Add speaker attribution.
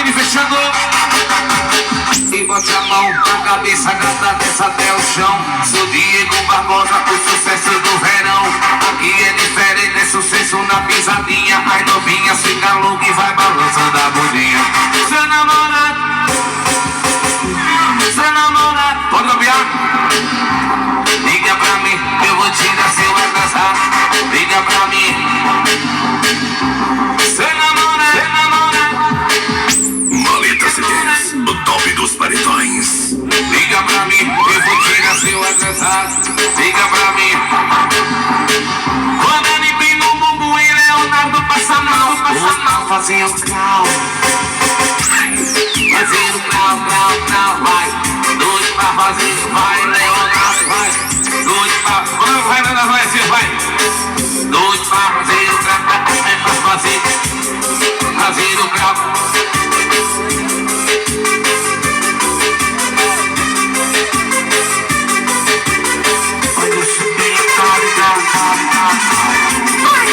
Speaker 1: Vini fechando. E bote a mão na cabeça, gata, desce até o chão. Sou Diego Barbosa, o sucesso do verão. Aqui é diferente, é sucesso na pisadinha. As novinhas ficam loucas e vai balançando a bundinha. Seu namorado, pode copiar? Liga pra mim, eu vou te dar seu abraçar. Liga pra mim. Seu namorado.
Speaker 2: Maleta CDs, o top dos paredões.
Speaker 1: Liga pra mim, eu vou tirar seu abraçar. Liga pra mim. Quando ele vem no bumbum e Leonardo passa mal. Fazendo cal. Fazendo cal, vai. Dois pra fazer, vai, Leonardo, vai. Dois pra... Vai, vai. Dois pra fazer, fazer o cal.